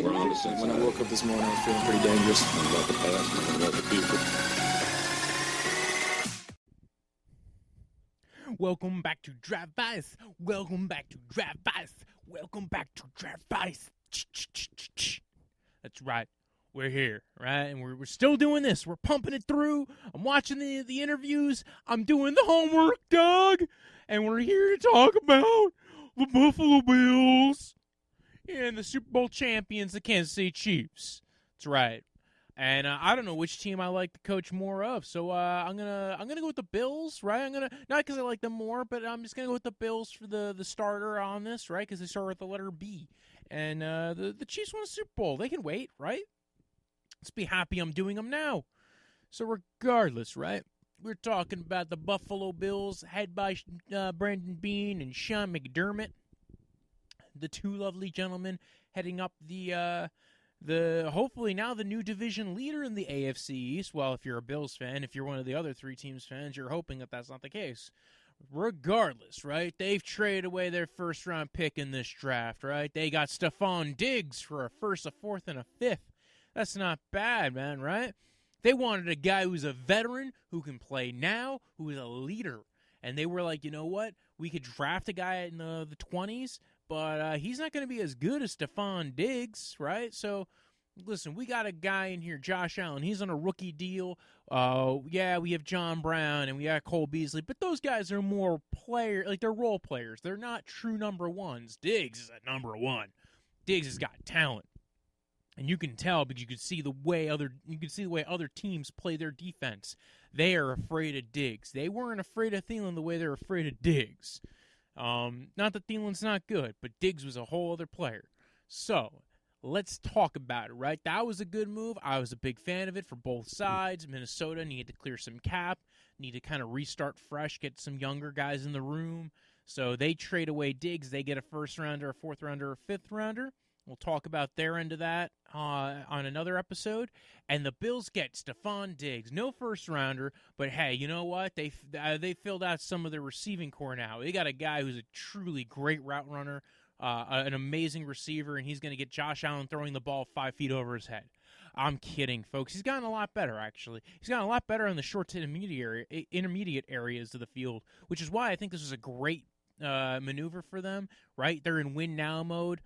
We're on the same When side. I woke up this morning, I was feeling pretty dangerous. One about the past and one about the future. Welcome back to Draftvice. Welcome back to Draftvice. Welcome back to Draftvice. That's right. We're here, right? And we're still doing this. We're pumping it through. I'm watching the interviews. I'm doing the homework, Doug. And we're here to talk about the Buffalo Bills and the Super Bowl champions, the Kansas City Chiefs. That's right. And I don't know which team I like to coach more of, so I'm gonna go with the Bills, right? I'm gonna not because I like them more, but I'm just gonna go with the Bills for the starter on this, right? Because they start with the letter B, and the Chiefs won a Super Bowl. They can wait, right? Let's be happy I'm doing them now. So regardless, right? We're talking about the Buffalo Bills, head by Brandon Beane and Sean McDermott, the two lovely gentlemen heading up the hopefully now the new division leader in the AFC East. Well, if you're a Bills fan, if you're one of the other three teams fans, you're hoping that that's not the case. Regardless, right? They've traded away their first round pick in this draft, right? They got Stephon Diggs for a first, a fourth, and a fifth. That's not bad, man, right? They wanted a guy who's a veteran, who can play now, who is a leader. And they were like, you know what? We could draft a guy in the 20s, but he's not going to be as good as Stephon Diggs, right? So, listen, we got a guy in here, Josh Allen. He's on a rookie deal. Yeah, we have John Brown and we got Cole Beasley, but those guys are more they're role players. They're not true number ones. Diggs is a number one. Diggs has got talent. And you can tell because you can see the way other teams play their defense. They are afraid of Diggs. They weren't afraid of Thielen the way they're afraid of Diggs. Not that Thielen's not good, but Diggs was a whole other player. So let's talk about it, right? That was a good move. I was a big fan of it for both sides. Minnesota needed to clear some cap, need to kind of restart fresh, get some younger guys in the room. So they trade away Diggs. They get a first rounder, a fourth rounder, a fifth rounder. We'll talk about their end of that on another episode. And the Bills get Stephon Diggs. No first rounder, but hey, you know what? They filled out some of their receiving core now. They got a guy who's a truly great route runner, an amazing receiver, and he's going to get Josh Allen throwing the ball 5 feet over his head. I'm kidding, folks. He's gotten a lot better, actually. He's gotten a lot better in the short to intermediate areas of the field, which is why I think this is a great maneuver for them, right? They're in win-now mode.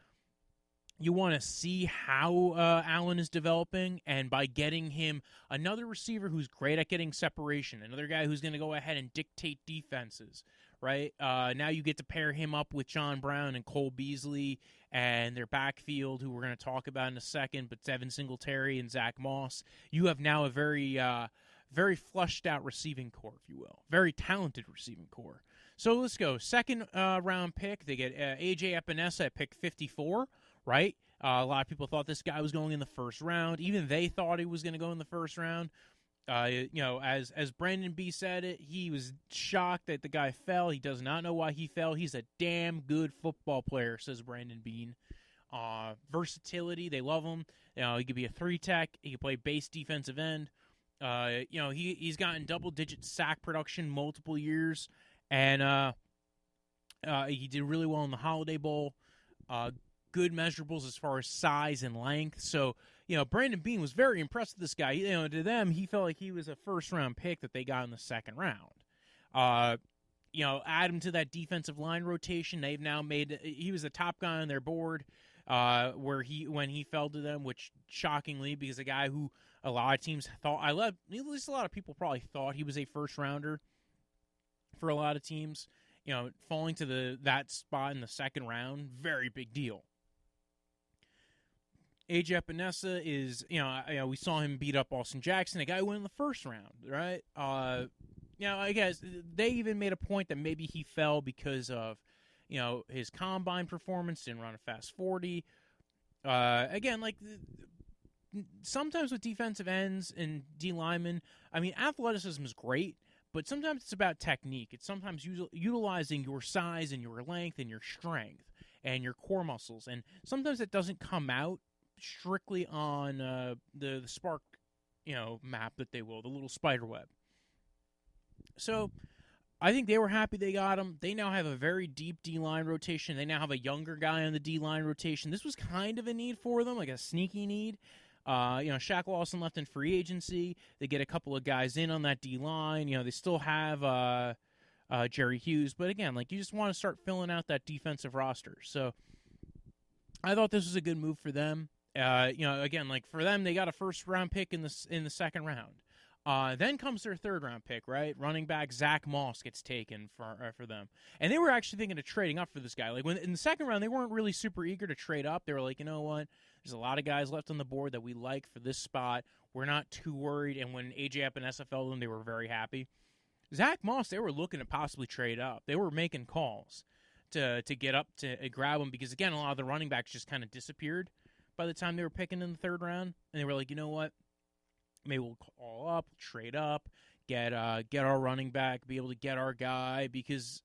You want to see how Allen is developing, and by getting him another receiver who's great at getting separation, another guy who's going to go ahead and dictate defenses, right? Now you get to pair him up with John Brown and Cole Beasley and their backfield, who we're going to talk about in a second, but Devin Singletary and Zach Moss. You have now a very flushed-out receiving core, if you will. Very talented receiving core. So let's go. Second round pick, they get A.J. Epinesa at pick 54. Right? A lot of people thought this guy was going in the first round. Even they thought he was going to go in the first round. As Brandon B said it, he was shocked that the guy fell. He does not know why he fell. He's a damn good football player, says Brandon Beane. Versatility, they love him. He could be a 3-tech. He could play base defensive end. He's gotten double-digit sack production multiple years, and he did really well in the Holiday Bowl. Good measurables as far as size and length. So, Brandon Beane was very impressed with this guy. To them, he felt like he was a first-round pick that they got in the second round. Add him to that defensive line rotation. They've now he was the top guy on their board when he fell to them, which shockingly, because a guy who a lot of teams thought, at least a lot of people probably thought he was a first-rounder for a lot of teams. Falling to that spot in the second round, very big deal. A.J. Epinesa is, we saw him beat up Austin Jackson, a guy who went in the first round, right? I guess they even made a point that maybe he fell because of, his combine performance, didn't run a fast 40. Sometimes with defensive ends and D linemen, athleticism is great, but sometimes it's about technique. It's sometimes utilizing your size and your length and your strength and your core muscles, and sometimes it doesn't come out strictly on the spark, map that they will, the little spider web. So I think they were happy they got him. They now have a very deep D-line rotation. They now have a younger guy on the D-line rotation. This was kind of a need for them, like a sneaky need. Shaq Lawson left in free agency. They get a couple of guys in on that D-line. They still have Jerry Hughes. But again, like, you just want to start filling out that defensive roster. So I thought this was a good move for them. Again, like, for them, they got a first-round pick in the second round. Then comes their third-round pick, right? Running back Zach Moss gets taken for them. And they were actually thinking of trading up for this guy. Like, when in the second round, they weren't really super eager to trade up. They were like, you know what? There's a lot of guys left on the board that we like for this spot. We're not too worried. And when AJ up and SFL them, they were very happy. Zach Moss, they were looking to possibly trade up. They were making calls to get up to grab him because, again, a lot of the running backs just kind of disappeared by the time they were picking in the third round. And they were like, you know what? Maybe we'll call up, trade up, get our running back, be able to get our guy because,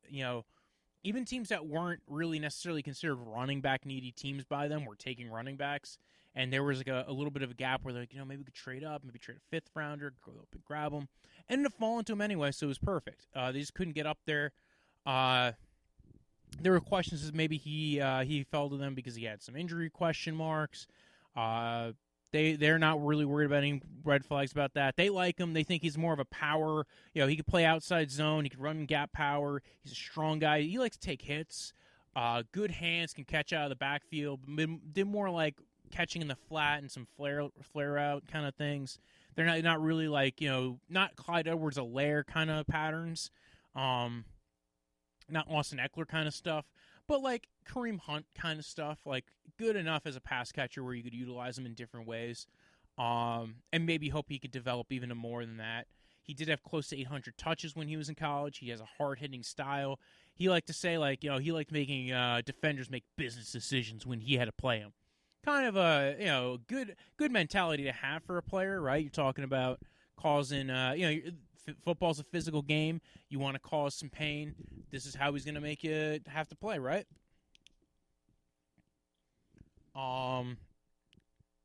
even teams that weren't really necessarily considered running back needy teams by them were taking running backs. And there was like a little bit of a gap where they're like, maybe we could trade up, maybe trade a fifth rounder, go up and grab them. Ended up falling to him anyway, so it was perfect. They just couldn't get up there. There were questions as maybe he fell to them because he had some injury question marks. They're not really worried about any red flags about that. They like him. They think he's more of a power. He could play outside zone. He could run gap power. He's a strong guy. He likes to take hits. Good hands, can catch out of the backfield. Did more like catching in the flat and some flare out kind of things. They're not really like, not Clyde Edwards-Helaire kind of patterns. Not Austin Eckler kind of stuff. But like Kareem Hunt kind of stuff, like good enough as a pass catcher where you could utilize him in different ways, and maybe hope he could develop even more than that. He did have close to 800 touches when he was in college. He has a hard-hitting style. He liked to say, like, he liked making defenders make business decisions when he had to play them. Kind of a good mentality to have for a player, right? You're talking about causing football's a physical game. You want to cause some pain. This is how he's going to make you have to play, right?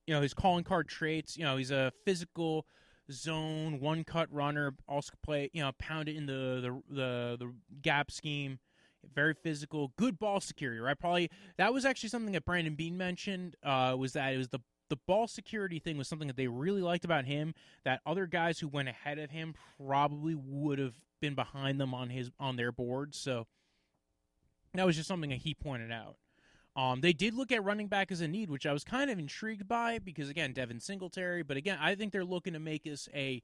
His calling card traits. He's a physical zone one-cut runner. Also play, pound it in the gap scheme. Very physical, good ball security, right? Probably that was actually something that Brandon Beane mentioned. Was that it was the ball security thing was something that they really liked about him. That other guys who went ahead of him probably would have been behind them on their board. So that was just something that he pointed out. They did look at running back as a need, which I was kind of intrigued by because, again, Devin Singletary. But again, I think they're looking to make this a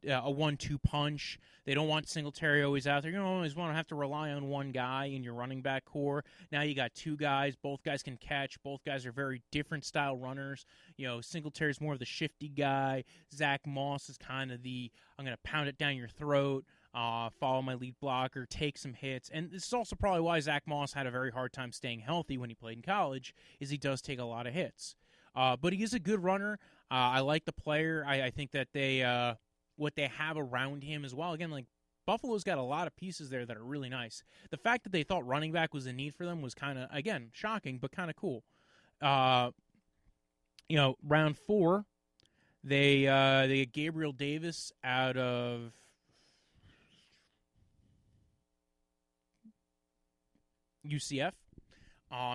1-2 punch. They don't want Singletary always out there. You don't always want to have to rely on one guy in your running back core. Now you got two guys. Both guys can catch. Both guys are very different style runners. Singletary's more of the shifty guy. Zach Moss is kind of the, I'm going to pound it down your throat, follow my lead blocker, take some hits. And this is also probably why Zach Moss had a very hard time staying healthy when he played in college, is he does take a lot of hits. But he is a good runner. I like the player. I think that they... what they have around him as well. Again, like, Buffalo's got a lot of pieces there that are really nice. The fact that they thought running back was a need for them was kind of, again, shocking, but kind of cool. Round 4, they get Gabriel Davis out of UCF.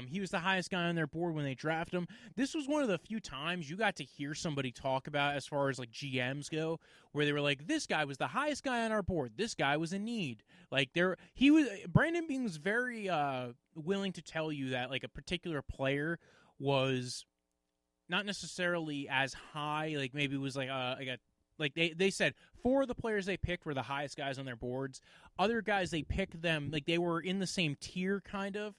He was the highest guy on their board when they drafted him. This was one of the few times you got to hear somebody talk about, as far as like GMs go, where they were like, "This guy was the highest guy on our board. This guy was a need." Like Brandon Beane was very willing to tell you that like a particular player was not necessarily as high. Like maybe it was like they said 4 of the players they picked were the highest guys on their boards. Other guys they picked them like they were in the same tier kind of.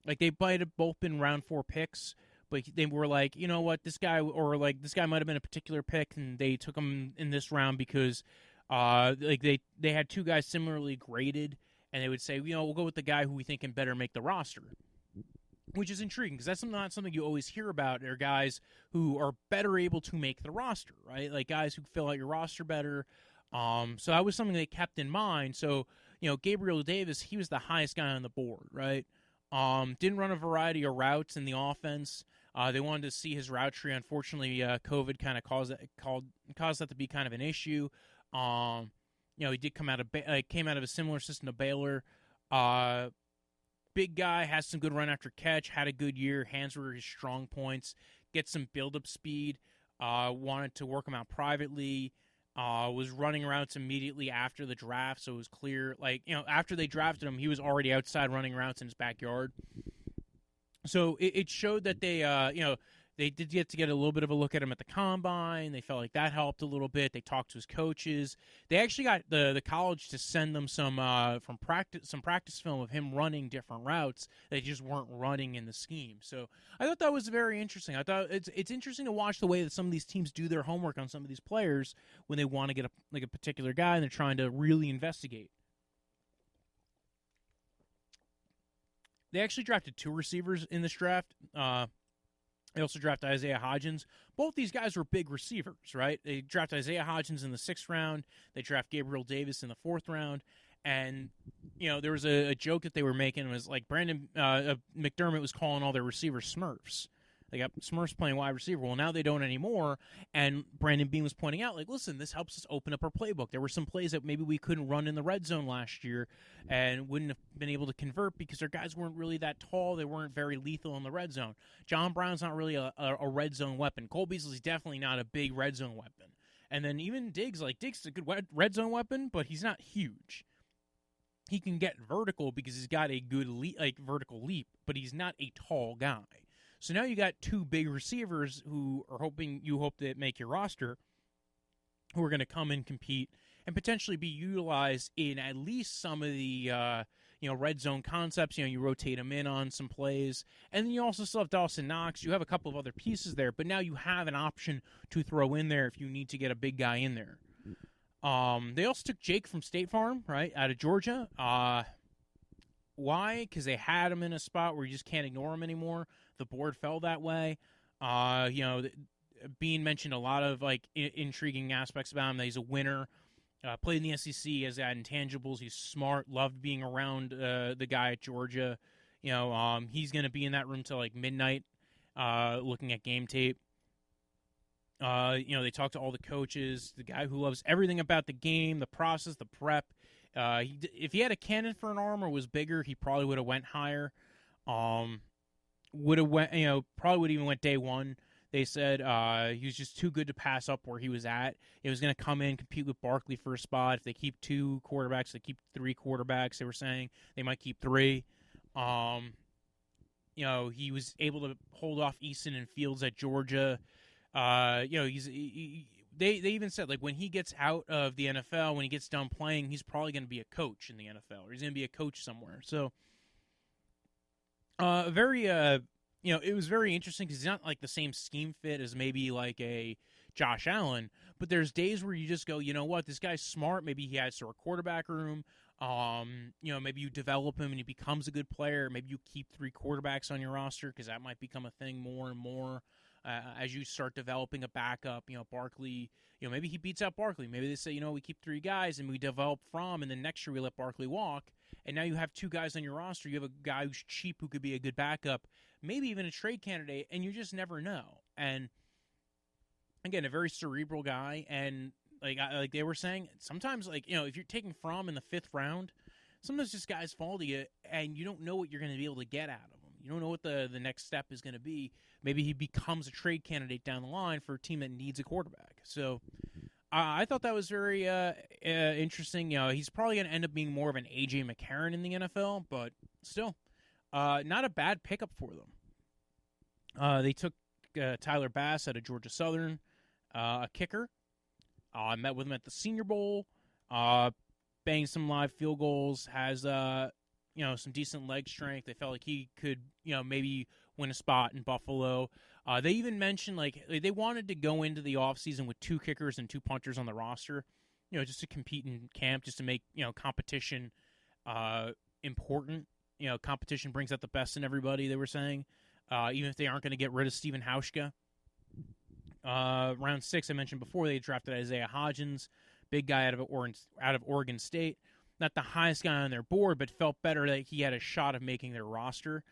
Like, they might have both been round 4 picks, but they were like, you know what, this guy might have been a particular pick, and they took him in this round because, they had 2 guys similarly graded, and they would say, we'll go with the guy who we think can better make the roster, which is intriguing because that's not something you always hear about. Are guys who are better able to make the roster, right? Like guys who fill out your roster better. So that was something they kept in mind. So, Gabriel Davis, he was the highest guy on the board, right? Didn't run a variety of routes in the offense. They wanted to see his route tree. Unfortunately, COVID kind of caused that to be kind of an issue. He did come out of came out of a similar system to Baylor. Big guy, has some good run after catch, had a good year. Hands were his strong points. Get some build-up speed. Wanted to work him out privately. Was running routes immediately after the draft, so it was clear. After they drafted him, he was already outside running routes in his backyard. So it showed that they did get a little bit of a look at him at the combine. They felt like that helped a little bit. They talked to his coaches. They actually got the college to send them some practice film of him running different routes that just weren't running in the scheme. So I thought that was very interesting. I thought it's interesting to watch the way that some of these teams do their homework on some of these players when they want to get a particular guy and they're trying to really investigate. They actually drafted 2 receivers in this draft. They also drafted Isaiah Hodgins. Both these guys were big receivers, right? They drafted Isaiah Hodgins in the 6th round. They draft Gabriel Davis in the 4th round. And, there was a joke that they were making. It was like Brandon McDermott was calling all their receivers Smurfs. They got Smurfs playing wide receiver. Well, now they don't anymore. And Brandon Beane was pointing out, listen, this helps us open up our playbook. There were some plays that maybe we couldn't run in the red zone last year and wouldn't have been able to convert because our guys weren't really that tall. They weren't very lethal in the red zone. John Brown's not really a red zone weapon. Cole Beasley's definitely not a big red zone weapon. And then even Diggs is a good red zone weapon, but he's not huge. He can get vertical because he's got a good vertical leap, but he's not a tall guy. So now you got 2 big receivers who are hope to make your roster, who are going to come and compete and potentially be utilized in at least some of the red zone concepts. You rotate them in on some plays, and then you also still have Dawson Knox. You have a couple of other pieces there, but now you have an option to throw in there if you need to get a big guy in there. They also took Jake from State Farm, right, out of Georgia. Why? Because they had him in a spot where you just can't ignore him anymore. The board fell that way. Bean mentioned a lot of intriguing aspects about him. That he's a winner. Played in the SEC, has got intangibles. He's smart. Loved being around the guy at Georgia. He's going to be in that room till midnight, looking at game tape. They talk to all the coaches. The guy who loves everything about the game, the process, the prep. If he had a cannon for an arm or was bigger, he probably would have went higher. Probably would have even went day one. They said he was just too good to pass up where he was at. It was going to come in, compete with Barkley for a spot. If they keep 2 quarterbacks, they keep 3 quarterbacks. They were saying they might keep 3. He was able to hold off Easton and Fields at Georgia. They even said when he gets out of the NFL, when he gets done playing, he's probably going to be a coach in the NFL, or he's going to be a coach somewhere. So, it was very interesting because he's not the same scheme fit as maybe a Josh Allen, but there's days where you just go, you know what, this guy's smart. Maybe he has a quarterback room. Maybe you develop him and he becomes a good player. Maybe you keep 3 quarterbacks on your roster because that might become a thing more and more. As you start developing a backup, Barkley, maybe he beats out Barkley. Maybe they say, we keep 3 guys and we develop Fromm, and then next year we let Barkley walk. And now you have 2 guys on your roster. You have a guy who's cheap who could be a good backup, maybe even a trade candidate, and you just never know. And again, a very cerebral guy. And like they were saying, sometimes if you're taking Fromm in the 5th round, sometimes just guys fall to you, and you don't know what you're going to be able to get out of them. You don't know what the next step is going to be. Maybe he becomes a trade candidate down the line for a team that needs a quarterback. So I thought that was very interesting. He's probably going to end up being more of an A.J. McCarron in the NFL, but still, not a bad pickup for them. They took Tyler Bass out of Georgia Southern, a kicker. I met with him at the Senior Bowl, banged some live field goals, has some decent leg strength. They felt like he could, maybe win a spot in Buffalo. They even mentioned they wanted to go into the offseason with 2 kickers and 2 punters on the roster, just to compete in camp, just to make, competition important. Competition brings out the best in everybody, they were saying, even if they aren't going to get rid of Stephen Hauschka. Round 6, I mentioned before, they drafted Isaiah Hodgins, big guy out of Oregon State. Not the highest guy on their board, but felt better that he had a shot of making their roster.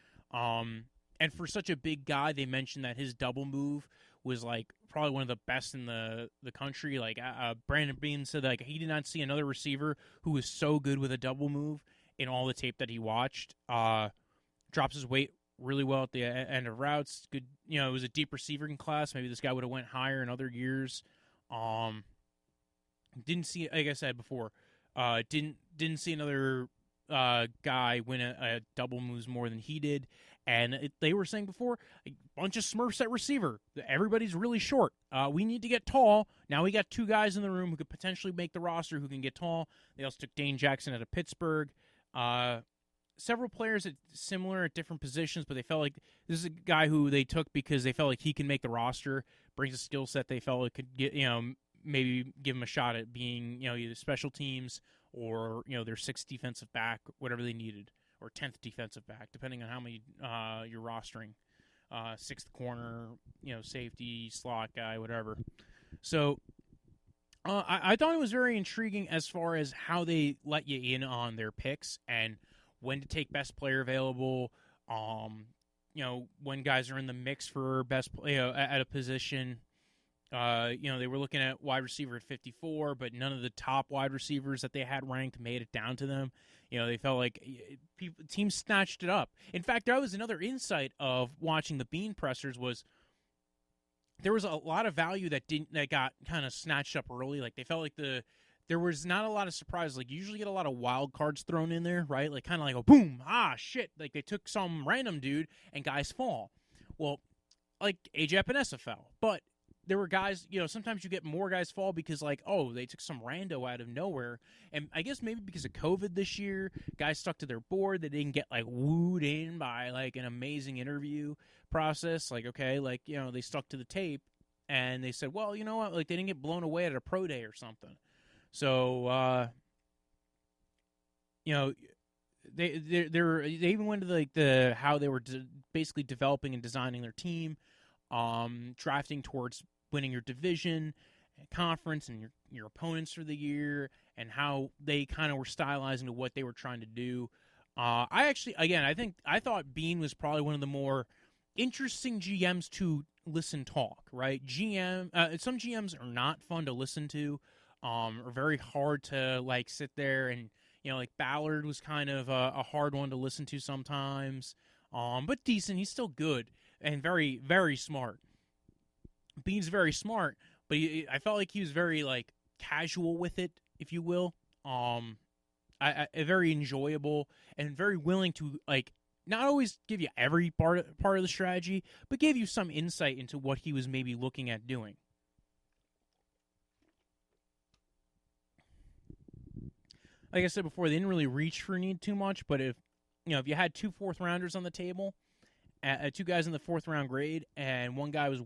And for such a big guy, they mentioned that his double move was like probably one of the best in the country. Like Brandon Bean said, like he did not see another receiver who was so good with a double move in all the tape that he watched. Drops his weight really well at the end of routes. Good, it was a deep receiving class. Maybe this guy would have went higher in other years. Didn't see, like I said before, didn't see another guy win a double moves more than he did. And they were saying before, a bunch of Smurfs at receiver. Everybody's really short. We need to get tall. Now we got 2 guys in the room who could potentially make the roster who can get tall. They also took Dane Jackson out of Pittsburgh. Several players similar at different positions, but they felt like this is a guy who they took because they felt like he can make the roster, brings a skill set they felt like could get, maybe give him a shot at being, either special teams or, their 6th defensive back, whatever they needed, or 10th defensive back, depending on how many you're rostering. 6th corner, safety, slot guy, whatever. So I thought it was very intriguing as far as how they let you in on their picks and when to take best player available, when guys are in the mix for best at a position. They were looking at wide receiver at 54, but none of the top wide receivers that they had ranked made it down to them. They felt like teams snatched it up. In fact, that was another insight of watching the Bean pressers was there was a lot of value that got kind of snatched up early. Like they felt like there was not a lot of surprises. Like you usually get a lot of wild cards thrown in there, right? Like kind of like a boom, shit. Like they took some random dude and guys fall. Well, like AJ Epinesa fell, but there were guys, sometimes you get more guys fall because they took some rando out of nowhere. And I guess maybe because of COVID this year, guys stuck to their board. They didn't get wooed in by an amazing interview process. They stuck to the tape and they said, well, you know what? They didn't get blown away at a pro day or something. So, they even went to the how they were basically developing and designing their team, drafting towards winning your division, conference, and your opponents for the year, and how they kind of were stylizing to what they were trying to do. I thought Bean was probably one of the more interesting GMs to listen talk. Right, some GMs are not fun to listen to. Are very hard to sit there and Ballard was kind of a hard one to listen to sometimes, but decent. He's still good and very, very smart. Bean's very smart, but I felt like he was very casual with it, if you will. Very enjoyable and very willing to not always give you every part of the strategy, but gave you some insight into what he was maybe looking at doing. Like I said before, they didn't really reach for need too much, but if you had 2 4th-rounders on the table, 2 guys in the 4th-round grade, and one guy was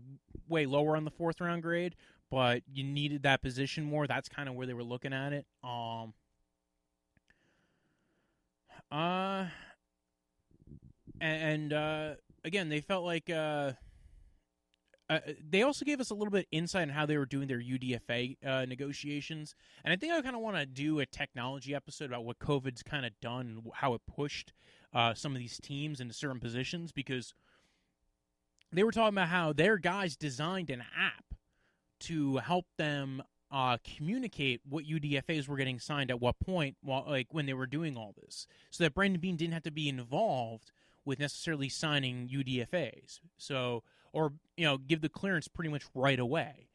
way lower on the 4th-round grade, but you needed that position more, that's kind of where they were looking at it. Again, they felt like they also gave us a little bit of insight on how they were doing their UDFA negotiations. And I think I kind of want to do a technology episode about what COVID's kind of done and how it pushed some of these teams into certain positions, because they were talking about how their guys designed an app to help them communicate what UDFAs were getting signed at what point when they were doing all this, so that Brandon Bean didn't have to be involved with necessarily signing UDFAs. So, or give the clearance pretty much right away.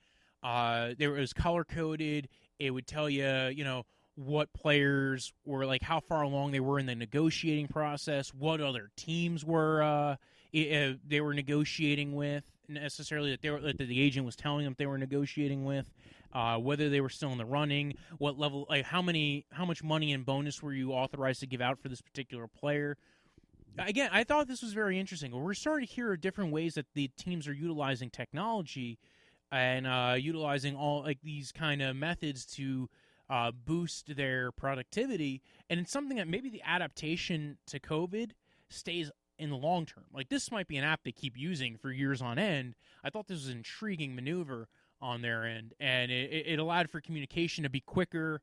It was color coded. It would tell you, what players were how far along they were in the negotiating process, what other teams were they were negotiating with, necessarily that the agent was telling them they were negotiating with, whether they were still in the running, what level, how much money and bonus were you authorized to give out for this particular player. Again, I thought this was very interesting. We're starting to hear different ways that the teams are utilizing technology and utilizing all these kind of methods to boost their productivity. And it's something that maybe the adaptation to COVID stays in the long term. This might be an app they keep using for years on end. I thought this was an intriguing maneuver on their end, and it allowed for communication to be quicker,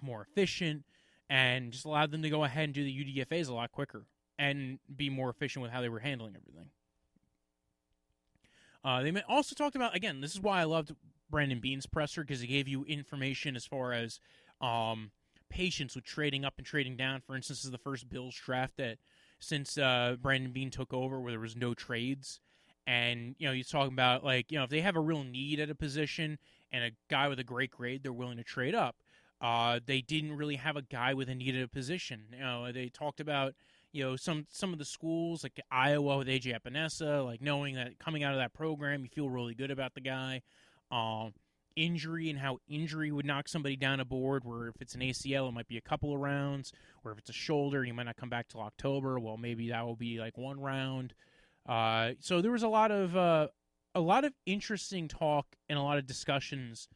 more efficient, and just allowed them to go ahead and do the UDFAs a lot quicker and be more efficient with how they were handling everything. Also talked about, again, this is why I loved Brandon Beane's presser, because he gave you information as far as patience with trading up and trading down. For instance, this is the first Bills draft that since Brandon Beane took over where there was no trades. And, he's talking about, like, if they have a real need at a position and a guy with a great grade, they're willing to trade up. They didn't really have a guy with a need at a position. They talked about, some of the schools, like Iowa with A.J. Epinesa, like knowing that coming out of that program, you feel really good about the guy. Injury and how injury would knock somebody down a board, where if it's an ACL, it might be a couple of rounds, or if it's a shoulder, you might not come back till October. Well, maybe that will be like one round. So there was a lot of interesting talk and a lot of discussions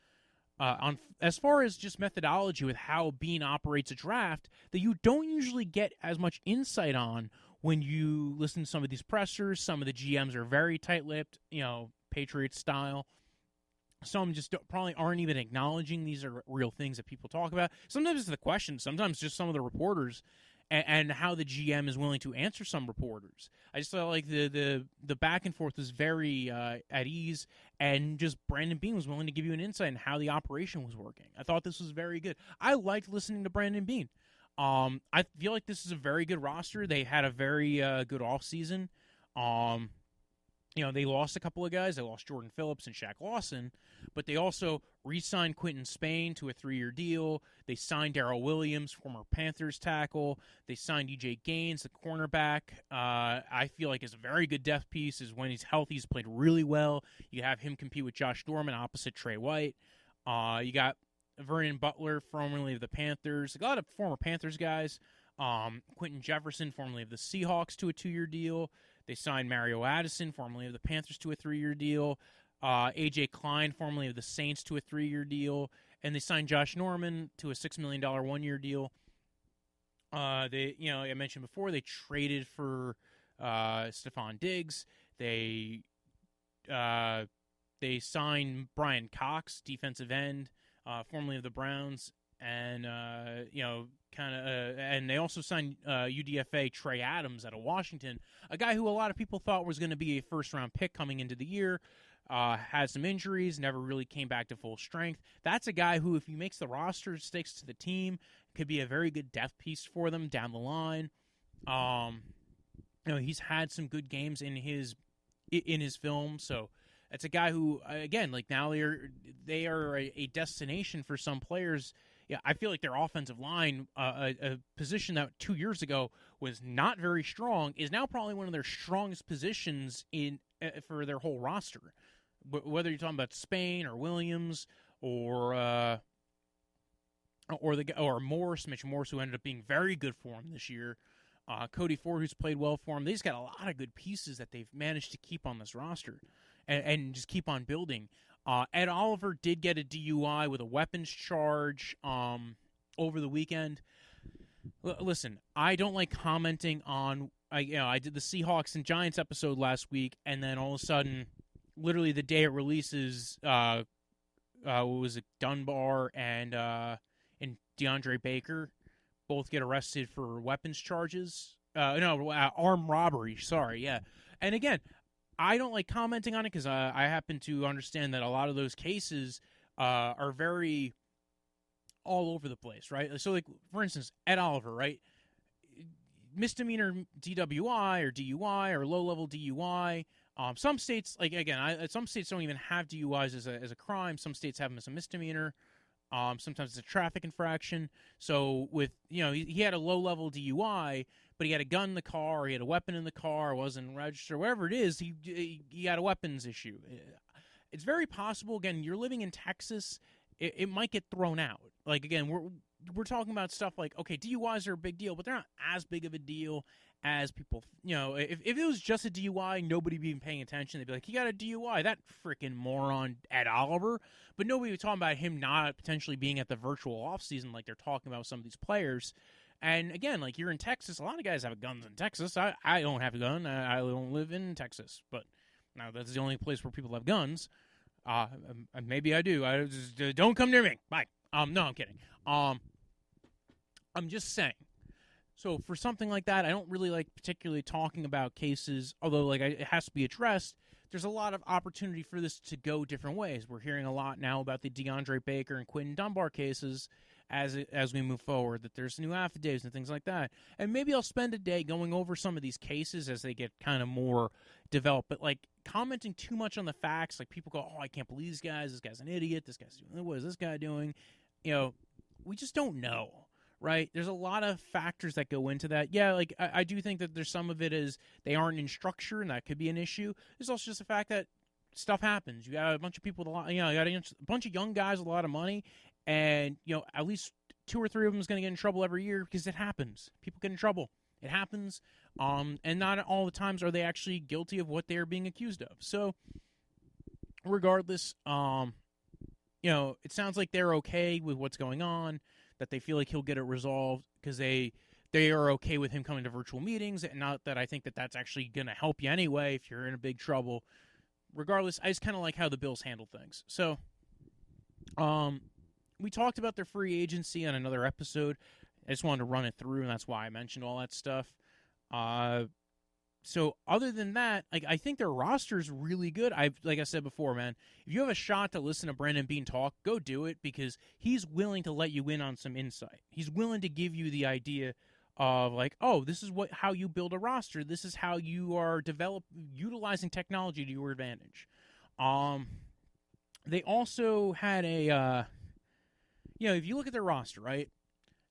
on as far as just methodology with how Beane operates a draft that you don't usually get as much insight on when you listen to some of these pressers. Some of the GMs are very tight-lipped, Patriots style. Some just probably aren't even acknowledging these are real things that people talk about. Sometimes it's the questions. Sometimes just some of the reporters and how the GM is willing to answer some reporters. I just felt like the back and forth was very at ease, and just Brandon Beane was willing to give you an insight in how the operation was working. I thought this was very good. I liked listening to Brandon Beane. I feel like this is a very good roster. They had a very good offseason. They lost a couple of guys. They lost Jordan Phillips and Shaq Lawson, but they also re-signed Quinton Spain to a 3-year deal. They signed Darrell Williams, former Panthers tackle. They signed E.J. Gaines, the cornerback. I feel like is a very good depth piece. Is when he's healthy, he's played really well. You have him compete with Josh Norman opposite Trey White. You got Vernon Butler, formerly of the Panthers. A lot of former Panthers guys. Quentin Jefferson, formerly of the Seahawks, to a 2-year deal. They signed Mario Addison, formerly of the Panthers, to a 3-year deal. A.J. Klein, formerly of the Saints, to a 3-year deal. And they signed Josh Norman to a $6 million 1-year deal. I mentioned before, they traded for Stephon Diggs. They signed Brian Cox, defensive end, formerly of the Browns. And, and they also signed UDFA Trey Adams out of Washington, a guy who a lot of people thought was going to be a first-round pick coming into the year, had some injuries, never really came back to full strength. That's a guy who, if he makes the roster, sticks to the team, could be a very good depth piece for them down the line. He's had some good games in his film, so it's a guy who, again, like now they are a destination for some players. Yeah, I feel like their offensive line, a position that 2 years ago was not very strong, is now probably one of their strongest positions for their whole roster. Whether you're talking about Spain or Williams or Morse, Mitch Morse, who ended up being very good for him this year. Cody Ford, who's played well for him. They've got a lot of good pieces that they've managed to keep on this roster and just keep on building. Ed Oliver did get a DUI with a weapons charge over the weekend. Listen, I don't like commenting on. I did the Seahawks and Giants episode last week, and then all of a sudden, literally the day it releases, what was it, Dunbar and DeAndre Baker both get arrested for weapons charges. Armed robbery. Sorry, yeah. And again, I don't like commenting on it because I happen to understand that a lot of those cases are very all over the place, right? So, like, for instance, Ed Oliver, right? Misdemeanor DWI or DUI or low-level DUI. Some states, like, again, some states don't even have DUIs as a crime. Some states have them as a misdemeanor. Sometimes it's a traffic infraction. So with, he had a low-level DUI, but he had a gun in the car, he had a weapon in the car, wasn't registered, whatever it is, he had a weapons issue. It's very possible, again, you're living in Texas, it might get thrown out. Like, again, we're talking about stuff like, okay, DUIs are a big deal, but they're not as big of a deal as people, if it was just a DUI, nobody would be paying attention. They'd be like, he got a DUI, that freaking moron Ed Oliver. But nobody was talking about him not potentially being at the virtual offseason like they're talking about with some of these players. And again, like, you're in Texas, a lot of guys have guns in Texas. I don't have a gun. I don't live in Texas. But now that's the only place where people have guns. Maybe I do. I just, don't come near me. Bye. No, I'm kidding. I'm just saying. So for something like that, I don't really like particularly talking about cases, although, like, it has to be addressed. there's a lot of opportunity for this to go different ways. We're hearing a lot now about the DeAndre Baker and Quentin Dunbar cases as we move forward, that there's new affidavits and things like that. And maybe I'll spend a day going over some of these cases as they get kind of more developed. But, like, commenting too much on the facts, like, people go, oh, I can't believe these guys. This guy's an idiot. This guy's doing, what is this guy doing? You know, we just don't know, right? There's a lot of factors that go into that. Yeah, like, I do think that there's some of it is they aren't in structure, and that could be an issue. There's also just the fact that stuff happens. You got a bunch of people with you got a bunch of young guys with a lot of money, and, at least 2 or 3 of them is going to get in trouble every year because it happens. People get in trouble. It happens. And not all the times are they actually guilty of what they're being accused of. So, regardless, it sounds like they're okay with what's going on, that they feel like he'll get it resolved because they are okay with him coming to virtual meetings. And not that I think that that's actually going to help you anyway if you're in a big trouble. Regardless, I just kind of like how the Bills handle things. So, we talked about their free agency on another episode. I just wanted to run it through, and that's why I mentioned all that stuff. So other than that, like, I think their roster is really good. Like I said before, man, if you have a shot to listen to Brandon Beane talk, go do it, because he's willing to let you in on some insight. He's willing to give you the idea of, like, oh, this is how you build a roster. This is how you are utilizing technology to your advantage. They also had if you look at their roster, right,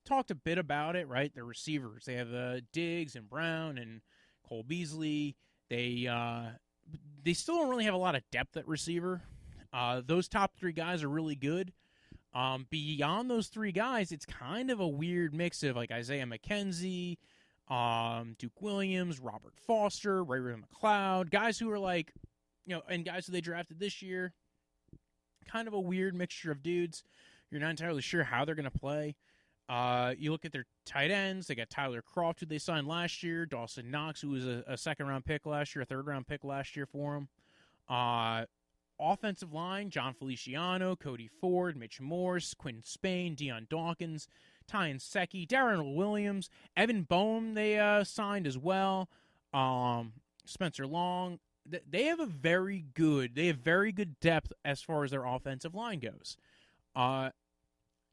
talked a bit about it, right, their receivers. They have Diggs and Brown and Cole Beasley. They still don't really have a lot of depth at receiver. Those top 3 guys are really good. Beyond those 3 guys, it's kind of a weird mix of, like, Isaiah McKenzie, Duke Williams, Robert Foster, Ray McLeod, guys who are like, and guys who they drafted this year. Kind of a weird mixture of dudes. You're not entirely sure how they're going to play. You look at their tight ends. They got Tyler Kroft, who they signed last year. Dawson Knox, who was a second-round pick last year, a third-round pick last year for him. Offensive line, John Feliciano, Cody Ford, Mitch Morse, Quinn Spain, Deion Dawkins, Tyan Secchi, Darren Williams, Evan Boehm they signed as well. Spencer Long. They have very good depth as far as their offensive line goes.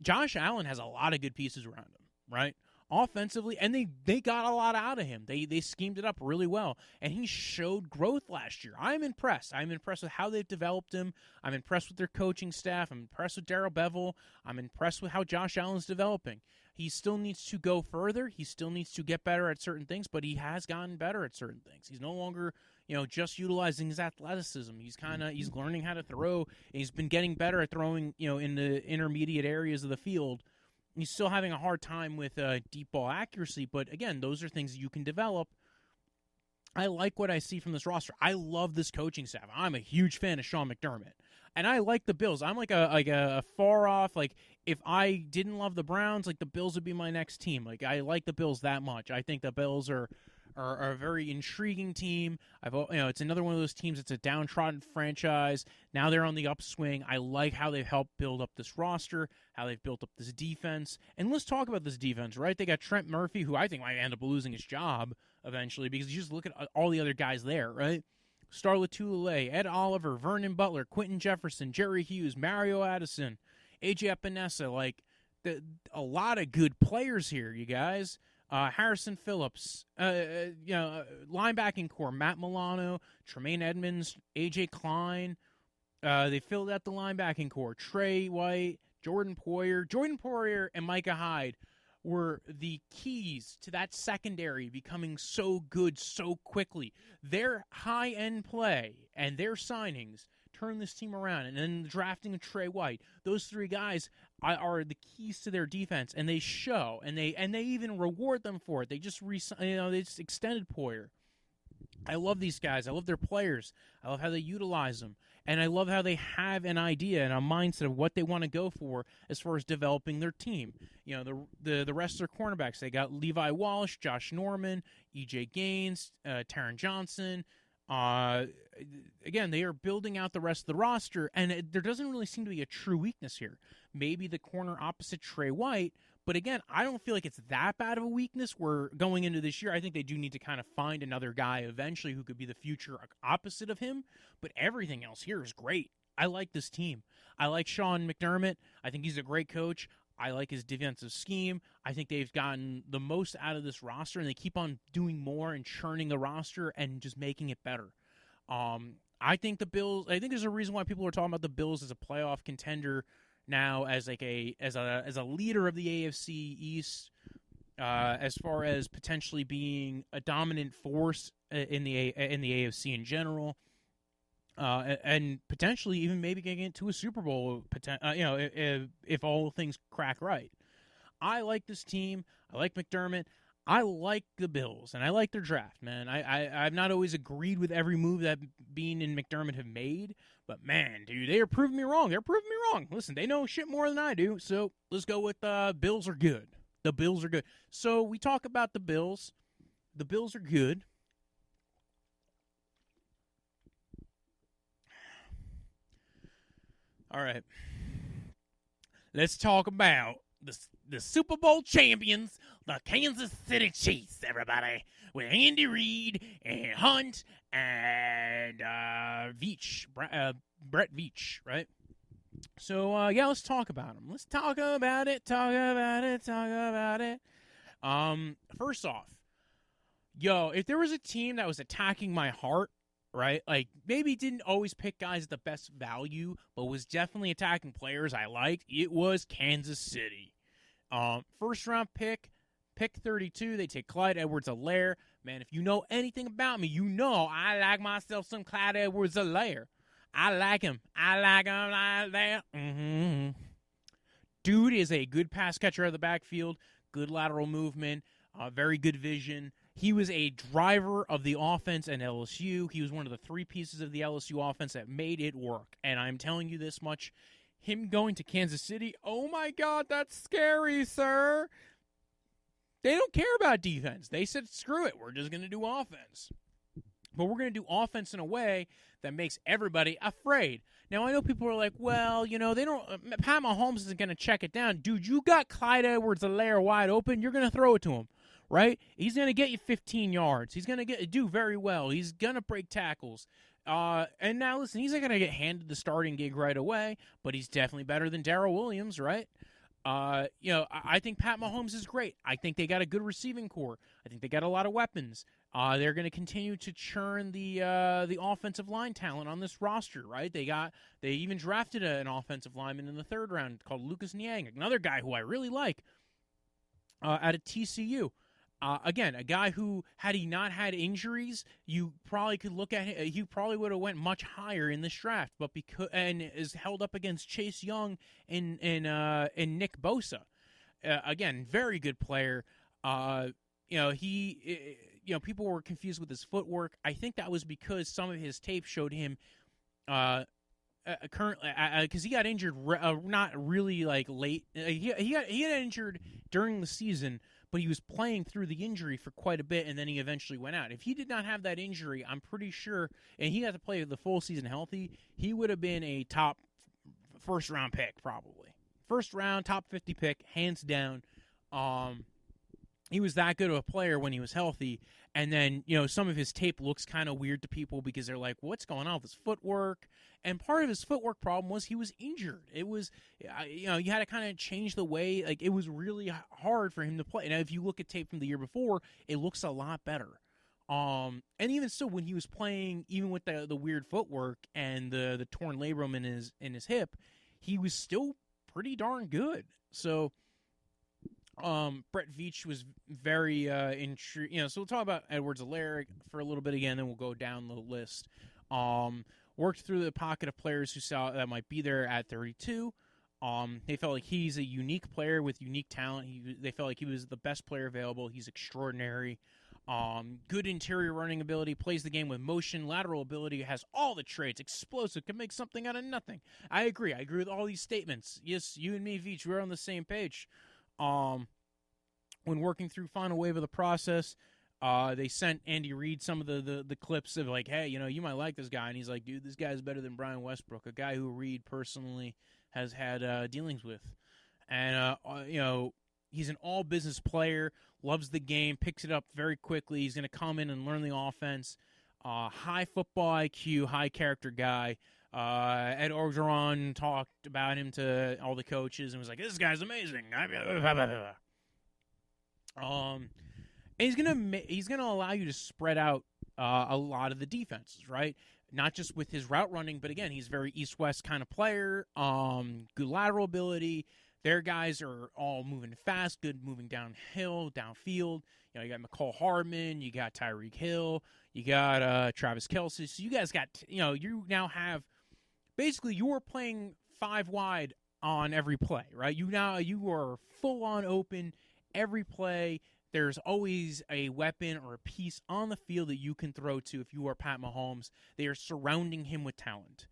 Josh Allen has a lot of good pieces around him, right? Offensively, and they got a lot out of him. They schemed it up really well, and he showed growth last year. I'm impressed. I'm impressed with how they've developed him. I'm impressed with their coaching staff. I'm impressed with Darrell Bevel. I'm impressed with how Josh Allen's developing. He still needs to go further. He still needs to get better at certain things, but he has gotten better at certain things. He's no longer, just utilizing his athleticism. He's learning how to throw. And he's been getting better at throwing, in the intermediate areas of the field. He's still having a hard time with deep ball accuracy, but again, those are things you can develop. I like what I see from this roster. I love this coaching staff. I'm a huge fan of Sean McDermott, and I like the Bills. I'm like a far off, like, if I didn't love the Browns, like, the Bills would be my next team. Like, I like the Bills that much. I think the Bills are a very intriguing team. It's another one of those teams that's a downtrodden franchise. Now they're on the upswing. I like how they've helped build up this roster, how they've built up this defense. And let's talk about this defense, right? They got Trent Murphy, who I think might end up losing his job eventually, because you just look at all the other guys there, right? Star Lotulelei, Ed Oliver, Vernon Butler, Quentin Jefferson, Jerry Hughes, Mario Addison, AJ Epinesa, like, a lot of good players here, you guys. Harrison Phillips, linebacking core, Matt Milano, Tremaine Edmonds, AJ Klein. They filled out the linebacking core. Trey White, Jordan Poyer, and Micah Hyde were the keys to that secondary becoming so good so quickly. Their high-end play and their signings turned this team around. And then the drafting of Trey White, those 3 guys are the keys to their defense, and they show, and they even reward them for it. They just they just extended Poyer. I love these guys. I love their players. I love how they utilize them, and I love how they have an idea and a mindset of what they want to go for as far as developing their team. The rest of their cornerbacks. They got Levi Walsh, Josh Norman, E.J. Gaines, Taron Johnson. Again, they are building out the rest of the roster, and there doesn't really seem to be a true weakness here. Maybe the corner opposite Trey White, But again, I don't feel like it's that bad of a weakness. Where going into this year, I think they do need to kind of find another guy eventually who could be the future opposite of him. But everything else here is great. I like this team. I like Sean McDermott. I think he's a great coach. I like his defensive scheme. I think they've gotten the most out of this roster, and they keep on doing more and churning the roster and just making it better. I think the Bills. I think there's a reason why people are talking about the Bills as a playoff contender now, as like as a leader of the AFC East, as far as potentially being a dominant force in the AFC in general. And potentially even maybe getting into a Super Bowl, if all things crack right. I like this team. I like McDermott. I like the Bills, and I like their draft, man. I've not always agreed with every move that Bean and McDermott have made, but, man, dude, they are proving me wrong. They're proving me wrong. Listen, they know shit more than I do, so let's go with Bills are good. The Bills are good. So we talk about the Bills. The Bills are good. All right. Let's talk about the Super Bowl champions, the Kansas City Chiefs, everybody, with Andy Reid and Hunt and Veach, Brett Veach, right? So, let's talk about them. Let's talk about it. First off, if there was a team that was attacking my heart, right? Like, maybe didn't always pick guys at the best value, but was definitely attacking players I liked, it was Kansas City. First round pick 32, they take Clyde Edwards-Helaire. Man, if you know anything about me, you know I like myself some Clyde Edwards-Helaire. I like him like that. Mm-hmm. Dude is a good pass catcher out of the backfield, good lateral movement, very good vision. He was a driver of the offense at LSU. He was one of the three pieces of the LSU offense that made it work. And I'm telling you this much, him going to Kansas City, oh my God, that's scary, sir. They don't care about defense. They said, screw it, we're just going to do offense. But we're going to do offense in a way that makes everybody afraid. Now, I know people are like, well, they don't. Pat Mahomes isn't going to check it down. Dude, you got Clyde Edwards-Helaire wide open. You're going to throw it to him. Right? He's going to get you 15 yards. He's going to do very well. He's going to break tackles. And now, listen, he's not going to get handed the starting gig right away, but he's definitely better than Darrell Williams, right? I think Pat Mahomes is great. I think they got a good receiving core. I think they got a lot of weapons. They're going to continue to churn the offensive line talent on this roster, right? They even drafted an offensive lineman in the third round called Lucas Niang, another guy who I really like out of TCU. Again, a guy who, had he not had injuries, you probably could look at him. He probably would have went much higher in this draft, but and is held up against Chase Young and Nick Bosa. Again, very good player. People were confused with his footwork. I think that was because some of his tape showed him currently because he got injured not really like late. He got injured during the season, but he was playing through the injury for quite a bit, and then he eventually went out. If he did not have that injury, I'm pretty sure, and he got to play the full season healthy, he would have been a top first-round pick, probably. First-round, top 50 pick, hands down. He was that good of a player when he was healthy, and then, some of his tape looks kind of weird to people because they're like, what's going on with his footwork? And part of his footwork problem was he was injured. It was, you had to kind of change the way, like, it was really hard for him to play. Now, if you look at tape from the year before, it looks a lot better. And even so, when he was playing, even with the weird footwork and the torn labrum in his hip, he was still pretty darn good. So, Brett Veach was very intrigued. So we'll talk about Edwards-Helaire for a little bit again, then we'll go down the list. Worked through the pocket of players who saw that might be there at 32. They felt like he's a unique player with unique talent. They felt like he was the best player available. He's extraordinary. Good interior running ability, plays the game with motion, lateral ability, has all the traits, explosive, can make something out of nothing. I agree with all these statements. Yes, you and me, Veach, we're on the same page. When working through final wave of the process, they sent Andy Reid some of the clips of like, hey, you might like this guy, and he's like, dude, this guy's better than Brian Westbrook, a guy who Reid personally has had dealings with, and he's an all-business player, loves the game, picks it up very quickly. He's going to come in and learn the offense. High football IQ, high character guy. Ed Orgeron talked about him to all the coaches and was like, "This guy's amazing." And he's gonna allow you to spread out a lot of the defenses, right? Not just with his route running, but again, he's very east-west kind of player. Good lateral ability. Their guys are all moving fast, good moving downhill, downfield. You know, you got McCall Hardman, you got Tyreek Hill, you got Travis Kelce. So you guys got, you now have, basically you are playing 5 wide on every play, right? You are full on open every play. There's always a weapon or a piece on the field that you can throw to if you are Pat Mahomes. They are surrounding him with talent.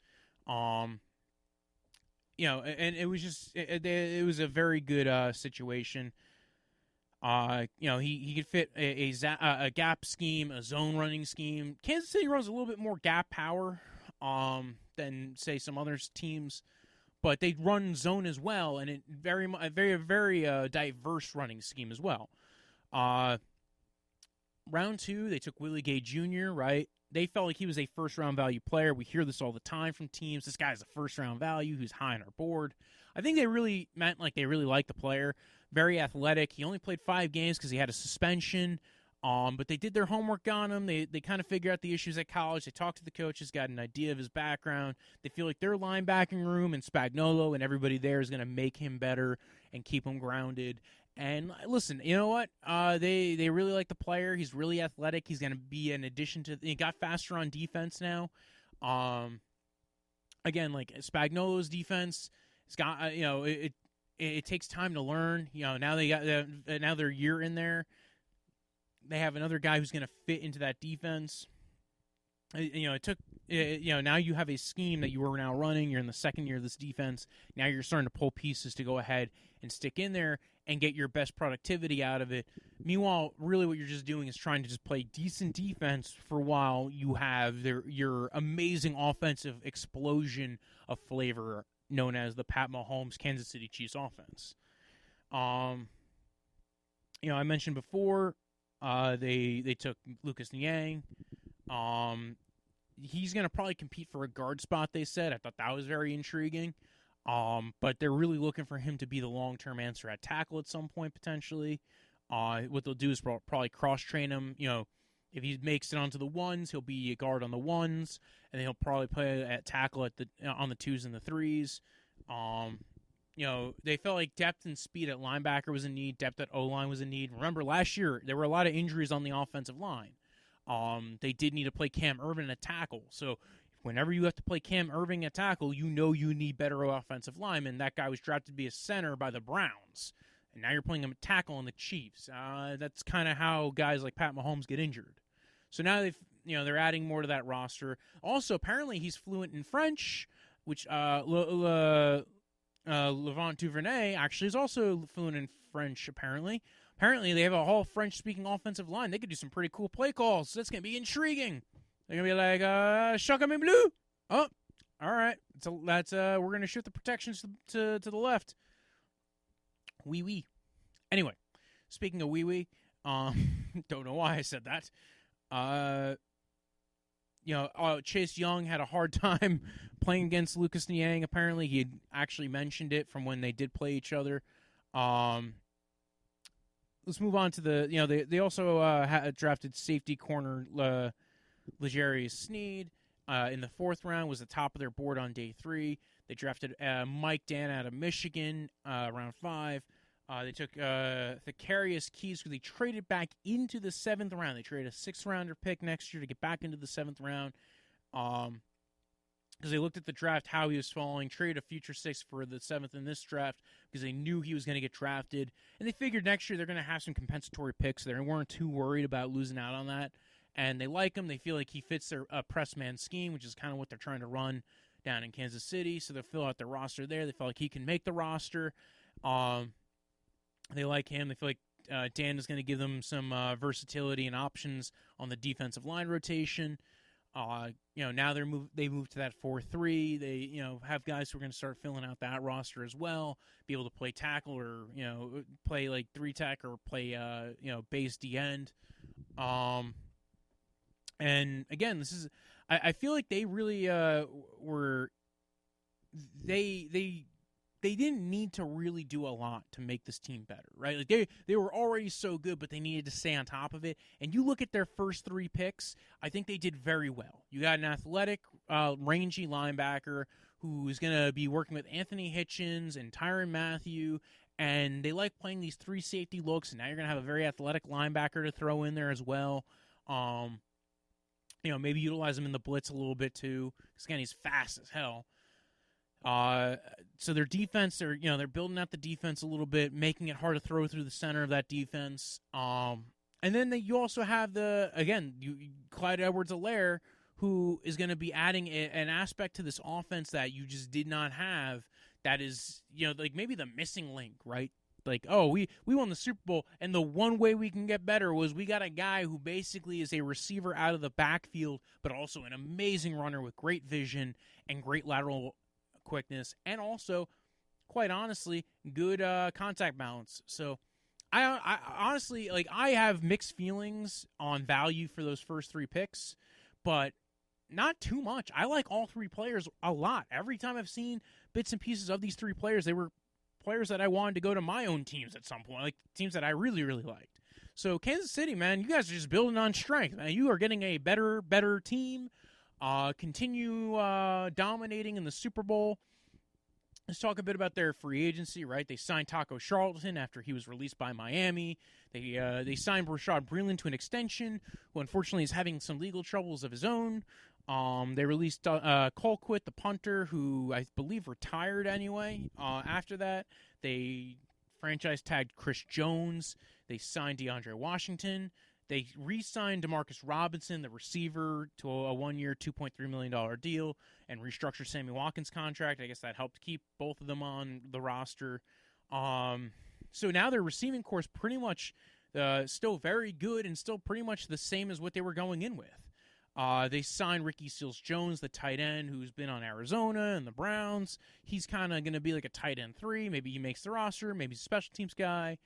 And it was just it was a very good situation. He could fit a gap scheme, a zone running scheme. Kansas City runs a little bit more gap power than say some other teams, but they run zone as well, and a very diverse running scheme as well. Round 2, they took Willie Gay Jr., right? They felt like he was a first-round value player. We hear this all the time from teams. This guy's a first-round value who's high on our board. I think they really meant like they really liked the player. Very athletic. He only played 5 games because he had a suspension. But they did their homework on him. They kind of figured out the issues at college. They talked to the coaches, got an idea of his background. They feel like their linebacking room and Spagnuolo and everybody there is going to make him better and keep him grounded. And listen, you know what? They really like the player. He's really athletic. He's going to be an addition to. He got faster on defense now. Again, like Spagnuolo's defense, it's got it takes time to learn. Now now they're a year in there. They have another guy who's going to fit into that defense. It took. Now you have a scheme that you are now running. You're in the second year of this defense. Now you're starting to pull pieces to go ahead and stick in there and get your best productivity out of it. Meanwhile, really what you're just doing is trying to just play decent defense for a while you have your amazing offensive explosion of flavor known as the Pat Mahomes Kansas City Chiefs offense. I mentioned before they took Lucas Niang. He's going to probably compete for a guard spot, they said. I thought that was very intriguing. But they're really looking for him to be the long-term answer at tackle at some point, potentially. What they'll do is probably cross-train him. If he makes it onto the ones, he'll be a guard on the ones, and then he'll probably play at tackle on the 2s and the 3s. They felt like depth and speed at linebacker was in need, depth at O-line was in need. Remember, last year, there were a lot of injuries on the offensive line. They did need to play Cam Irvin at tackle. So whenever you have to play Cam Irvin at tackle, you need better offensive linemen. That guy was drafted to be a center by the Browns. And now you're playing him at tackle on the Chiefs. That's kind of how guys like Pat Mahomes get injured. So now they're adding more to that roster. Also, apparently he's fluent in French, which Laurent Duvernay actually is also fluent in French, apparently. Apparently, they have a whole French-speaking offensive line. They could do some pretty cool play calls. That's going to be intriguing. They're going to be like, Chaka me bleu. Oh, all right. So that's we're going to shoot the protections to the left. Wee wee. Anyway, speaking of wee wee, don't know why I said that. Chase Young had a hard time playing against Lucas Niang. Apparently, he had actually mentioned it from when they did play each other. Let's move on to they also drafted safety corner L'Jarius Sneed in the 4th round, was the top of their board on day 3. They drafted Mike Dan out of Michigan, round 5. They took Thacarius Keys, because they traded back into the 7th round. They traded a 6th-rounder pick next year to get back into the 7th round. Because they looked at the draft, how he was falling, traded a future 6th for the 7th in this draft because they knew he was going to get drafted. And they figured next year they're going to have some compensatory picks. They weren't too worried about losing out on that. And they like him. They feel like he fits their press man scheme, which is kind of what they're trying to run down in Kansas City. So they'll fill out their roster there. They feel like he can make the roster. They like him. They feel like Dan is going to give them some versatility and options on the defensive line rotation. Now they moved to that 4-3. They, have guys who are going to start filling out that roster as well, be able to play tackle or, play like 3-tech or play, base D end. And again, this is, I feel like they really were, they didn't need to really do a lot to make this team better, right? Like they were already so good, but they needed to stay on top of it. And you look at their first 3 picks, I think they did very well. You got an athletic, rangy linebacker who is going to be working with Anthony Hitchens and Tyrann Mathieu, and they like playing these 3 safety looks, and now you're going to have a very athletic linebacker to throw in there as well. Maybe utilize him in the blitz a little bit too, because again, he's fast as hell. So their defense, they're building out the defense a little bit, making it hard to throw through the center of that defense. And then you also have Clyde Edwards-Helaire, who is going to be adding an aspect to this offense that you just did not have. That is, maybe the missing link, right? Like, oh, we won the Super Bowl, and the one way we can get better was we got a guy who basically is a receiver out of the backfield, but also an amazing runner with great vision and great lateral quickness, and also, quite honestly, good contact balance. So I honestly, I have mixed feelings on value for those first 3 picks, but not too much. I like all 3 players a lot. Every time I've seen bits and pieces of these 3 players, they were players that I wanted to go to my own teams at some point, like teams that I really, really liked. So Kansas City, man, you guys are just building on strength, man. You are getting a better team. Continue dominating in the Super Bowl. Let's talk a bit about their free agency, right? They signed Taco Charlton after he was released by Miami. They signed Rashad Breeland to an extension, who unfortunately is having some legal troubles of his own. They released Colquitt, the punter, who I believe retired anyway. After that, they franchise tagged Chris Jones. They signed DeAndre Washington. They re-signed Demarcus Robinson, the receiver, to a 1-year, $2.3 million deal, and restructured Sammy Watkins' contract. I guess that helped keep both of them on the roster. So now their receiving core is pretty much still very good and still pretty much the same as what they were going in with. They signed Ricky Seals-Jones, the tight end, who's been on Arizona and the Browns. He's kind of going to be like a tight end 3. Maybe he makes the roster. Maybe he's a special teams guy.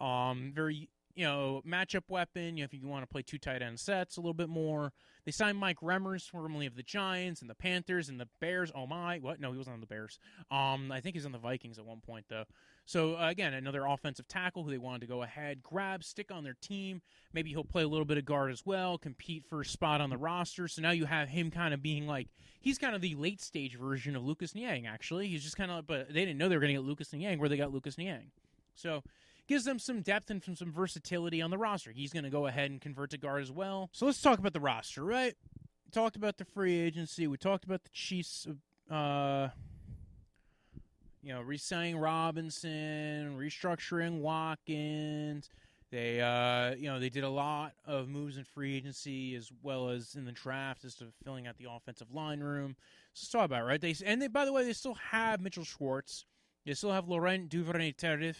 Very, matchup weapon. If you want to play 2 tight end sets a little bit more. They signed Mike Remmers, formerly of the Giants and the Panthers and the Bears. Oh my, what? No, he wasn't on the Bears. I think he's on the Vikings at one point though. So again, another offensive tackle who they wanted to go ahead, grab, stick on their team. Maybe he'll play a little bit of guard as well, compete for a spot on the roster. So now you have him kind of being like, he's kind of the late stage version of Lucas Niang. Actually, he's just kind of, but they didn't know they were going to get Lucas Niang where they got Lucas Niang. So gives them some depth and some versatility on the roster. He's going to go ahead and convert to guard as well. So let's talk about the roster, right? We talked about the free agency. We talked about the Chiefs, re-signing Robinson, restructuring Watkins. They, they did a lot of moves in free agency as well as in the draft as to filling out the offensive line room. So let's talk about it, right? By the way, they still have Mitchell Schwartz. They still have Laurent Duvernay-Tardif.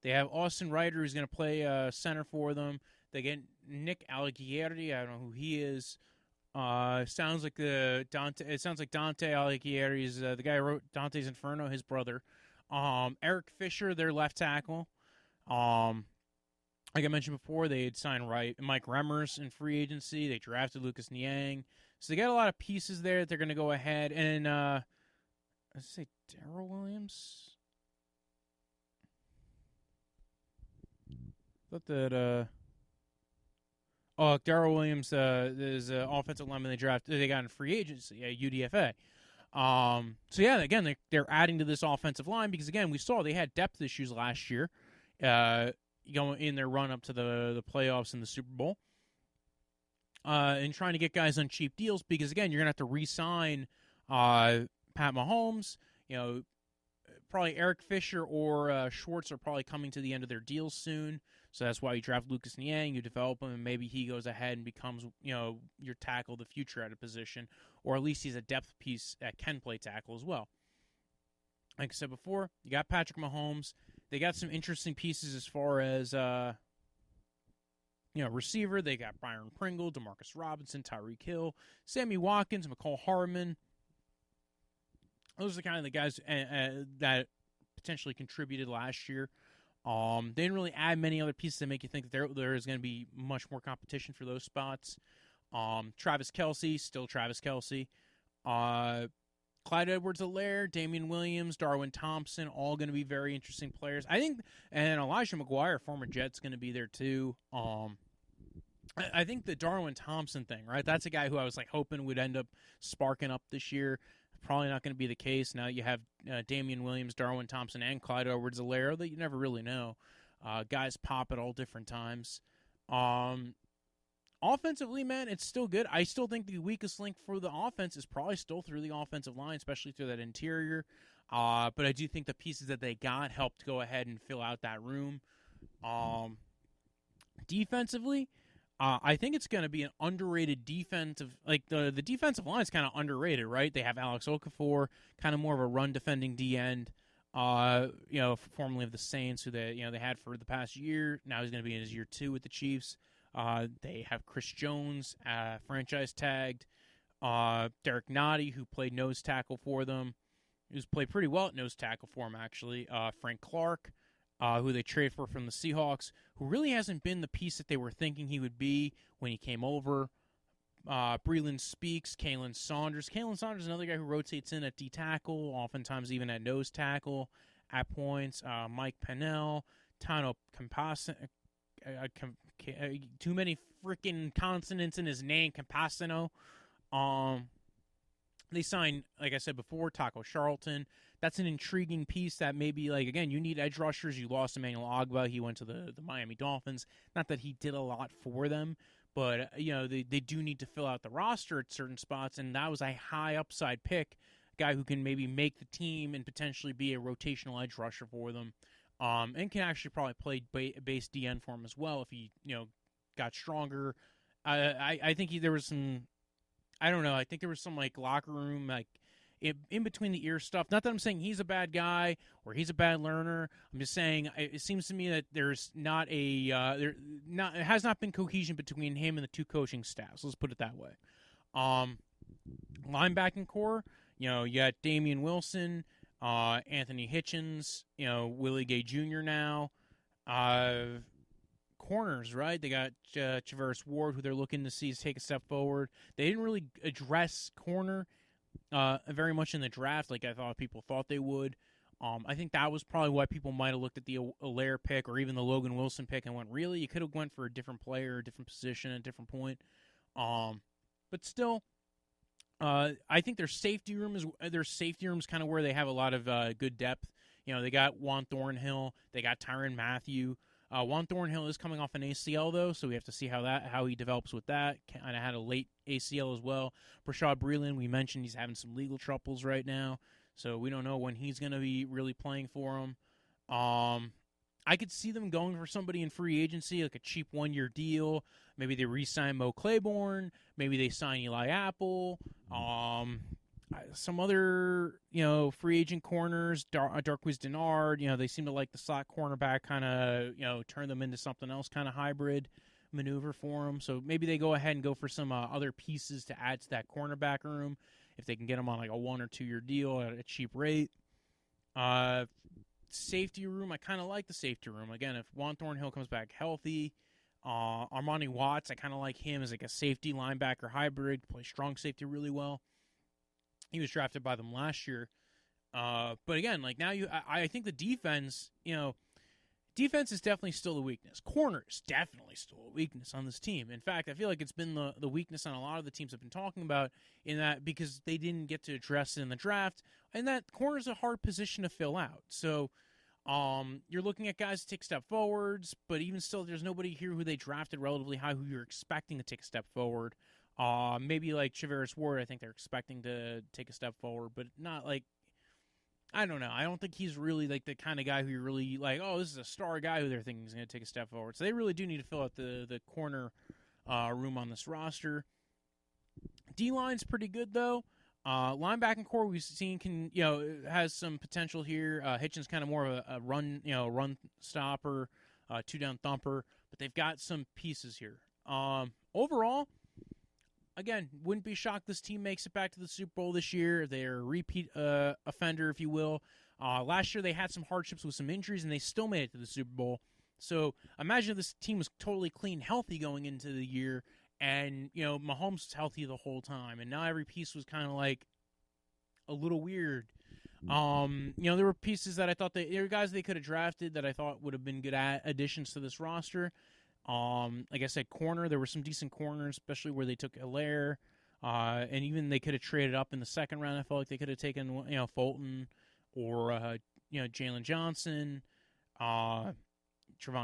They have Austin Ryder, who's going to play center for them. They get Nick Alighieri. I don't know who he is. It sounds like Dante Alighieri is the guy who wrote Dante's Inferno, his brother. Eric Fisher, their left tackle. Like I mentioned before, they had signed Mike Remmers in free agency. They drafted Lucas Niang. So they got a lot of pieces there that they're going to go ahead. And let's say Darrell Williams. Thought that Darrell Williams is an offensive lineman they got in free agency at UDFA. So yeah, again they're adding to this offensive line because again we saw they had depth issues last year, going in their run up to the playoffs and the Super Bowl, and trying to get guys on cheap deals because again you're gonna have to re-sign Pat Mahomes. Probably Eric Fisher or Schwartz are probably coming to the end of their deals soon. So that's why you draft Lucas Niang, you develop him, and maybe he goes ahead and becomes, your tackle of the future at a position, or at least he's a depth piece that can play tackle as well. Like I said before, you got Patrick Mahomes. They got some interesting pieces as far as receiver, they got Byron Pringle, Demarcus Robinson, Tyreek Hill, Sammy Watkins, McCall Hardman. Those are kind of the guys that potentially contributed last year. They didn't really add many other pieces that make you think that there is going to be much more competition for those spots. Travis Kelce, still Travis Kelce. Clyde Edwards-Helaire, Damian Williams, Darwin Thompson, all going to be very interesting players. I think, and Elijah McGuire, former Jet's going to be there too. I think the Darwin Thompson thing, right? That's a guy who I was hoping would end up sparking up this year. Probably not going to be the case. Now you have Damian Williams, Darwin Thompson, and Clyde Edwards-Helaire that you never really know. Guys pop at all different times. Offensively, man, it's still good. I still think the weakest link for the offense is probably still through the offensive line, especially through that interior. But I do think the pieces that they got helped go ahead and fill out that room. Defensively, I think it's going to be an underrated defensive. The defensive line is kind of underrated, right? They have Alex Okafor, kind of more of a run defending D end. Formerly of the Saints, who they had for the past year. Now he's going to be in his year 2 with the Chiefs. They have Chris Jones, franchise tagged. Derek Nottie, who played nose tackle for them, who's played pretty well at nose tackle for them, actually. Frank Clark, who they traded for from the Seahawks, who really hasn't been the piece that they were thinking he would be when he came over. Breland Speaks, Kalen Saunders. Kalen Saunders is another guy who rotates in at D tackle, oftentimes even at nose tackle at points. Mike Pennell, Tano Campasino. Too many freaking consonants in his name, Campasino. They signed, like I said before, Taco Charlton. That's an intriguing piece that maybe, again, you need edge rushers. You lost Emmanuel Ogbah. He went to the Miami Dolphins. Not that he did a lot for them, but, they do need to fill out the roster at certain spots, and that was a high upside pick, a guy who can maybe make the team and potentially be a rotational edge rusher for them. And can actually probably play base DN for him as well if he, got stronger. I think there was some, I don't know, I think there was some locker room in between the ear stuff. Not that I'm saying he's a bad guy or he's a bad learner. I'm just saying it seems to me that there's it has not been cohesion between him and the 2 coaching staffs. Let's put it that way. Linebacking core, you got Damian Wilson, Anthony Hitchens, Willie Gay Jr. now. Corners, right? They got Travaris Ward, who they're looking to see take a step forward. They didn't really address corner very much in the draft like I thought people thought they would. I think that was probably why people might have looked at the Helaire pick or even the Logan Wilson pick and went, really? You could have went for a different player, a different position, a different point. But still, I think their safety room is kind of where they have a lot of good depth. They got Juan Thornhill, they got Tyrann Mathieu. Juan Thornhill is coming off an ACL though, so we have to see how he develops with that. Kind of had a late ACL as well. Rashad Breeland, we mentioned he's having some legal troubles right now, so we don't know when he's going to be really playing for him. I could see them going for somebody in free agency, like a cheap 1-year deal. Maybe they re-sign Mo Claiborne. Maybe they sign Eli Apple. Some other, free agent corners, Darqueze Dennard. They seem to like the slot cornerback kind of, turn them into something else kind of hybrid maneuver for them. So maybe they go ahead and go for some other pieces to add to that cornerback room if they can get them on a 1 or 2 year deal at a cheap rate. Safety room, I kind of like the safety room. Again, if Juan Thornhill comes back healthy, Armani Watts, I kind of like him as a safety linebacker hybrid, plays strong safety really well. He was drafted by them last year. But again, now I think the defense, defense is definitely still a weakness. Corner is definitely still a weakness on this team. In fact, I feel like it's been the weakness on a lot of the teams I've been talking about in that because they didn't get to address it in the draft. And that corner is a hard position to fill out. So you're looking at guys to take step forwards, but even still, there's nobody here who they drafted relatively high who you're expecting to take a step forward. Maybe like Travaris Ward, I think they're expecting to take a step forward, but not I don't know. I don't think he's really the kind of guy who you're really this is a star guy who they're thinking is going to take a step forward. So they really do need to fill out the corner room on this roster. D-line's pretty good, though. Linebacking core we've seen has some potential here. Hitchens kind of more of a run stopper. 2-down thumper, but they've got some pieces here. Overall, again, wouldn't be shocked this team makes it back to the Super Bowl this year. They're a repeat offender, if you will. Last year they had some hardships with some injuries, and they still made it to the Super Bowl. So imagine if this team was totally clean, healthy going into the year, and Mahomes was healthy the whole time, and now every piece was kind of like a little weird. There were pieces that I thought there were guys they could have drafted that I thought would have been good additions to this roster. Like I said, corner, there were some decent corners, especially where they took Hilaire, and even they could have traded up in the second round. I felt like they could have taken Fulton or Jalen Johnson, Trevon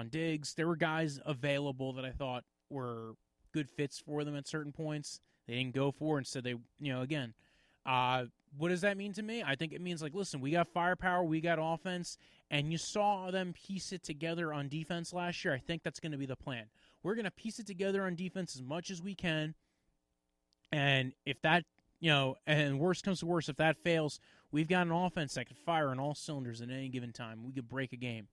Diggs. There were guys available that I thought were good fits for them at certain points. They didn't go for. Instead, they again. What does that mean to me? I think it means, like, listen, we got firepower, we got offense, and you saw them piece it together on defense last year. I think that's going to be the plan. We're going to piece it together on defense as much as we can, and if that, and worst comes to worst, if that fails, we've got an offense that can fire on all cylinders at any given time. We could break a game.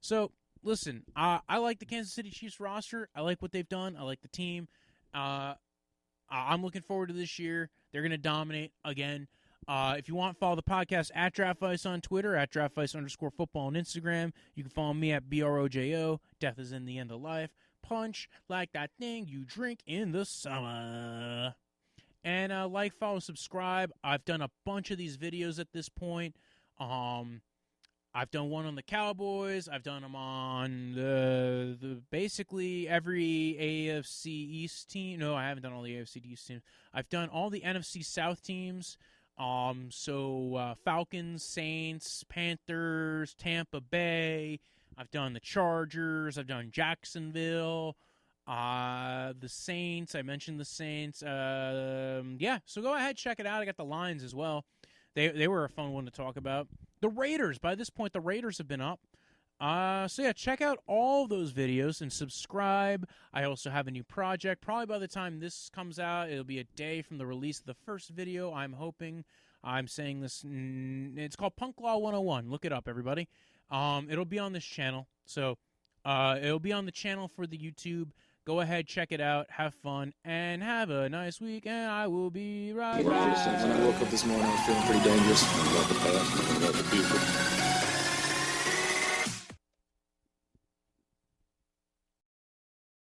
So, listen, I like the Kansas City Chiefs roster. I like what they've done. I like the team. I'm looking forward to this year. They're going to dominate again. If you want, follow the podcast at Draftvice on Twitter, at Draftvice_football on Instagram. You can follow me at BROJO. Death is in the end of life. Punch like that thing you drink in the summer. And like, follow, subscribe. I've done a bunch of these videos at this point. I've done one on the Cowboys. I've done them on the basically every AFC East team. No, I haven't done all the AFC East teams. I've done all the NFC South teams. So Falcons, Saints, Panthers, Tampa Bay. I've done the Chargers. I've done Jacksonville. The Saints. I mentioned the Saints. Yeah, so go ahead, check it out. I got the Lions as well. They were a fun one to talk about. The Raiders. By this point, the Raiders have been up. So yeah, check out all those videos and subscribe. I also have a new project. Probably by the time this comes out, it'll be a day from the release of the first video. I'm hoping. I'm saying this. It's called Punk Law 101. Look it up, everybody. It'll be on this channel. So it'll be on the channel for the YouTube. Go ahead, check it out, have fun, and have a nice week, and I will be right back. When I woke up this morning, I was feeling pretty dangerous. About the past and about the future.